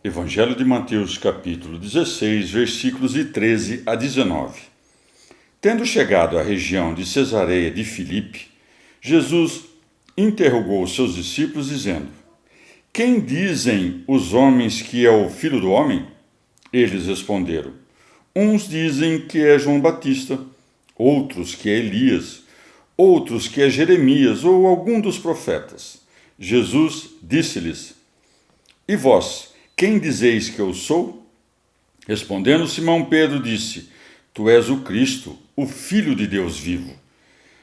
Evangelho de Mateus, capítulo 16, versículos de 13 a 19. Tendo chegado à região de Cesareia de Filipe, Jesus interrogou os seus discípulos, dizendo: Quem dizem os homens que é o Filho do Homem? Eles responderam: Uns dizem que é João Batista, outros que é Elias, outros que é Jeremias ou algum dos profetas. Jesus disse-lhes: E vós, quem dizeis que eu sou? Respondendo Simão Pedro disse: Tu és o Cristo, o Filho de Deus vivo.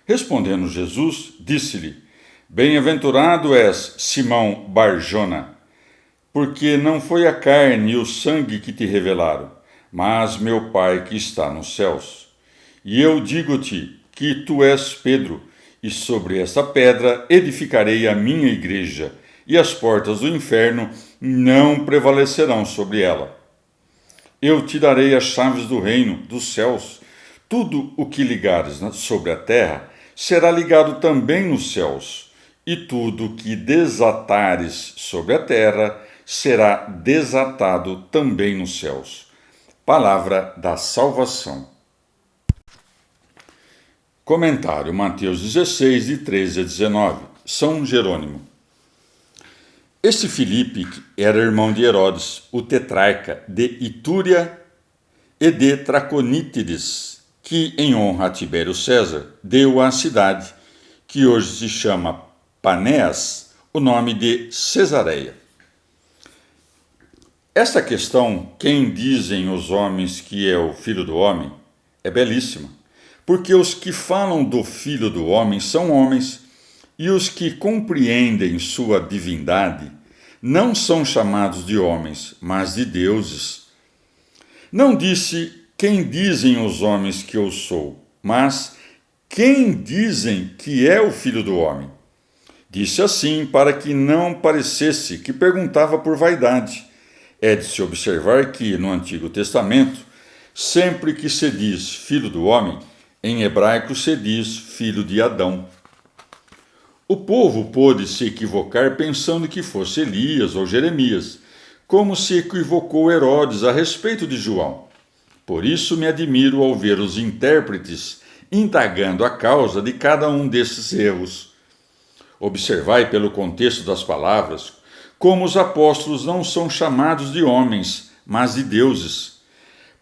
Respondendo Jesus, disse-lhe: Bem-aventurado és, Simão Bar-Jona, porque não foi a carne e o sangue que te revelaram, mas meu Pai que está nos céus. E eu digo-te que tu és Pedro, e sobre esta pedra edificarei a minha igreja, e as portas do inferno não prevalecerão sobre ela. Eu te darei as chaves do reino dos céus. Tudo o que ligares sobre a terra será ligado também nos céus, e tudo o que desatares sobre a terra será desatado também nos céus. Palavra da salvação. Comentário Mateus 16, de 13 a 19. São Jerônimo. Este Filipe era irmão de Herodes, o tetrarca de Itúria e de Traconítides, que, em honra a Tibério César, deu à cidade, que hoje se chama Panéas, o nome de Cesareia. Esta questão, quem dizem os homens que é o Filho do Homem, é belíssima, porque os que falam do Filho do Homem são homens, e os que compreendem sua divindade não são chamados de homens, mas de deuses. Não disse quem dizem os homens que eu sou, mas quem dizem que é o Filho do Homem. Disse assim para que não parecesse que perguntava por vaidade. É de se observar que, no Antigo Testamento, sempre que se diz Filho do Homem, em hebraico se diz Filho de Adão. O povo pôde se equivocar pensando que fosse Elias ou Jeremias, como se equivocou Herodes a respeito de João. Por isso me admiro ao ver os intérpretes indagando a causa de cada um desses erros. Observai pelo contexto das palavras como os apóstolos não são chamados de homens, mas de deuses.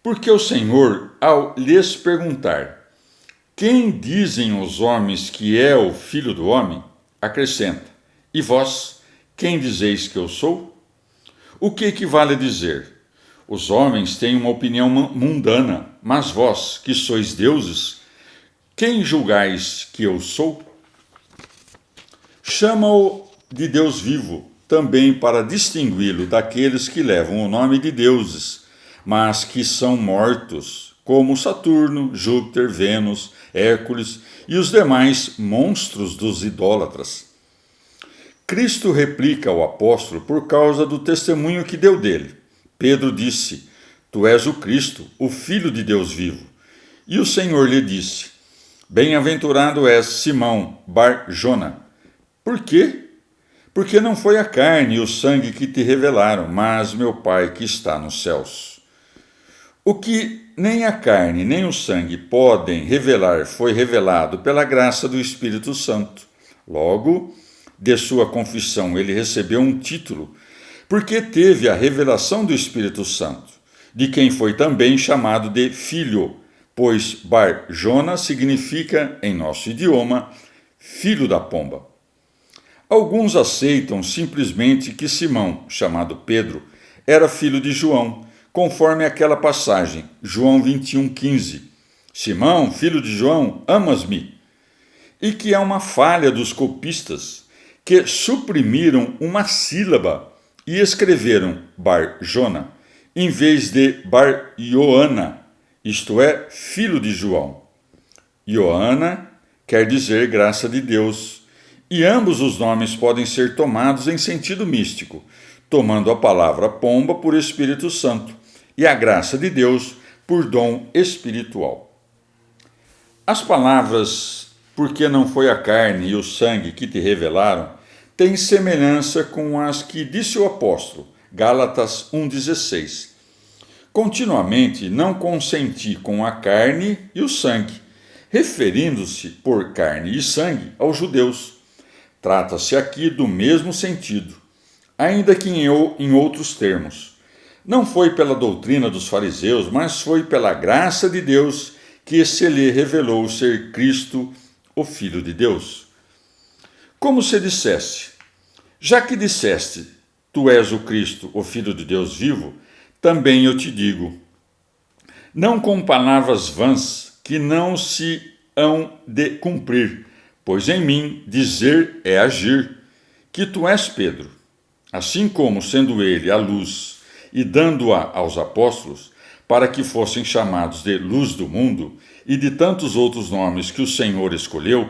Porque o Senhor, ao lhes perguntar: Quem dizem os homens que é o Filho do Homem? Acrescenta: E vós, quem dizeis que eu sou? O que equivale a dizer? Os homens têm uma opinião mundana, mas vós, que sois deuses, quem julgais que eu sou? Chama-o de Deus vivo, também para distingui-lo daqueles que levam o nome de deuses, mas que são mortos, como Saturno, Júpiter, Vênus, Hércules e os demais monstros dos idólatras. Cristo replica ao apóstolo por causa do testemunho que deu dele. Pedro disse: Tu és o Cristo, o Filho de Deus vivo. E o Senhor lhe disse: Bem-aventurado és, Simão Bar-Jona. Por quê? Porque não foi a carne e o sangue que te revelaram, mas meu Pai que está nos céus. O que nem a carne nem o sangue podem revelar foi revelado pela graça do Espírito Santo. Logo, de sua confissão, ele recebeu um título, porque teve a revelação do Espírito Santo, de quem foi também chamado de filho, pois Bar-Jona significa, em nosso idioma, filho da pomba. Alguns aceitam simplesmente que Simão, chamado Pedro, era filho de João, conforme aquela passagem, João 21,15. Simão, filho de João, amas-me? E que é uma falha dos copistas, que suprimiram uma sílaba e escreveram Bar-Jona, em vez de Bar-Ioana, isto é, filho de João. Ioana quer dizer graça de Deus, e ambos os nomes podem ser tomados em sentido místico, tomando a palavra pomba por Espírito Santo e a graça de Deus por dom espiritual. As palavras porque não foi a carne e o sangue que te revelaram têm semelhança com as que disse o apóstolo, Gálatas 1,16. Continuamente não consenti com a carne e o sangue, referindo-se por carne e sangue aos judeus. Trata-se aqui do mesmo sentido, ainda que em outros termos. Não foi pela doutrina dos fariseus, mas foi pela graça de Deus que se lhe revelou ser Cristo, o Filho de Deus. Como se dissesse: já que disseste, tu és o Cristo, o Filho de Deus vivo, também eu te digo, não com palavras vãs que não se hão de cumprir, pois em mim dizer é agir, que tu és Pedro. Assim como, sendo ele a luz e dando-a aos apóstolos, para que fossem chamados de luz do mundo, e de tantos outros nomes que o Senhor escolheu,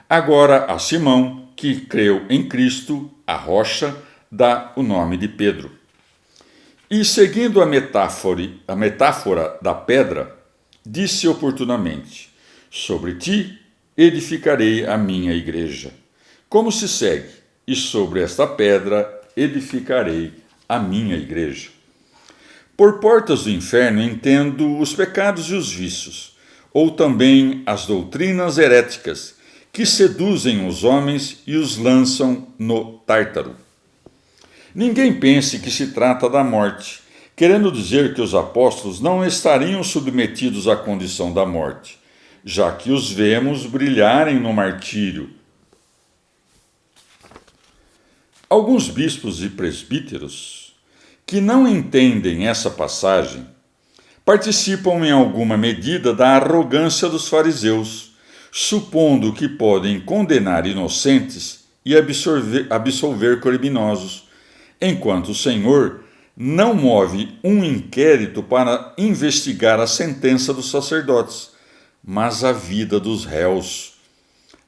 agora a Simão, que creu em Cristo, a rocha, dá o nome de Pedro. E seguindo a metáfora da pedra, disse oportunamente: sobre ti edificarei a minha igreja. Como se segue: e sobre esta pedra edificarei a minha igreja. Por portas do inferno entendo os pecados e os vícios, ou também as doutrinas heréticas, que seduzem os homens e os lançam no Tártaro. Ninguém pense que se trata da morte, querendo dizer que os apóstolos não estariam submetidos à condição da morte, já que os vemos brilharem no martírio. Alguns bispos e presbíteros que não entendem essa passagem participam em alguma medida da arrogância dos fariseus, supondo que podem condenar inocentes e absolver criminosos, enquanto o Senhor não move um inquérito para investigar a sentença dos sacerdotes, mas a vida dos réus.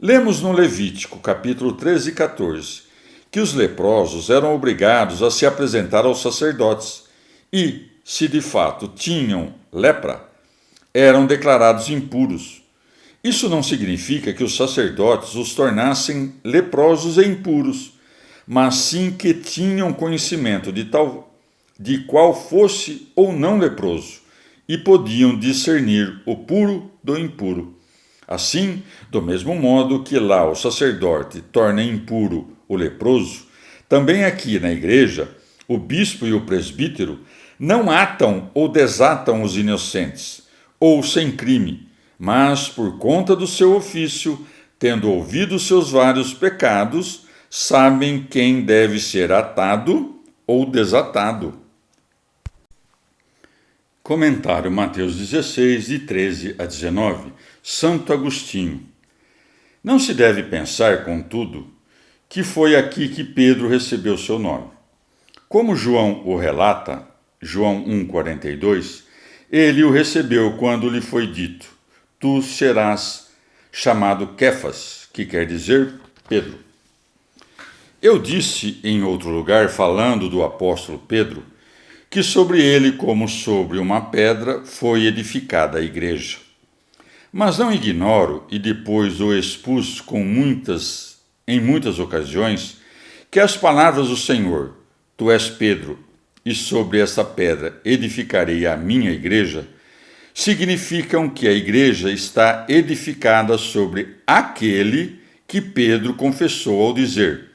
Lemos no Levítico, capítulo 13 e 14, que os leprosos eram obrigados a se apresentar aos sacerdotes e, se de fato tinham lepra, eram declarados impuros. Isso não significa que os sacerdotes os tornassem leprosos e impuros, mas sim que tinham conhecimento de qual fosse ou não leproso, e podiam discernir o puro do impuro. Assim, do mesmo modo que lá o sacerdote torna impuro o leproso, também aqui na igreja, o bispo e o presbítero não atam ou desatam os inocentes, ou sem crime, mas por conta do seu ofício, tendo ouvido seus vários pecados, sabem quem deve ser atado ou desatado. Comentário Mateus 16, de 13 a 19. Santo Agostinho. Não se deve pensar, contudo, que foi aqui que Pedro recebeu seu nome. Como João o relata, João 1,42, ele o recebeu quando lhe foi dito: tu serás chamado Quefas, que quer dizer Pedro. Eu disse em outro lugar, falando do apóstolo Pedro, que sobre ele, como sobre uma pedra, foi edificada a igreja. Mas não ignoro, e depois o expus em muitas ocasiões, que as palavras do Senhor, tu és Pedro, e sobre essa pedra edificarei a minha igreja, significam que a igreja está edificada sobre aquele que Pedro confessou ao dizer: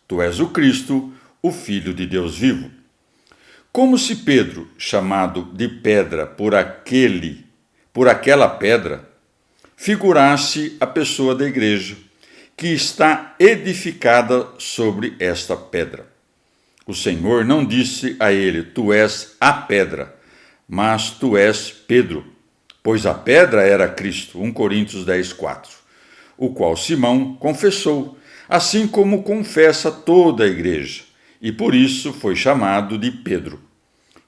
tu és o Cristo, o Filho de Deus vivo. Como se Pedro, chamado de pedra por aquela pedra, figurasse a pessoa da igreja, que está edificada sobre esta pedra. O Senhor não disse a ele: tu és a pedra, mas tu és Pedro, pois a pedra era Cristo, 1 Coríntios 10, 4, o qual Simão confessou, assim como confessa toda a igreja, e por isso foi chamado de Pedro.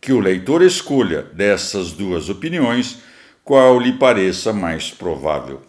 Que o leitor escolha dessas duas opiniões qual lhe pareça mais provável.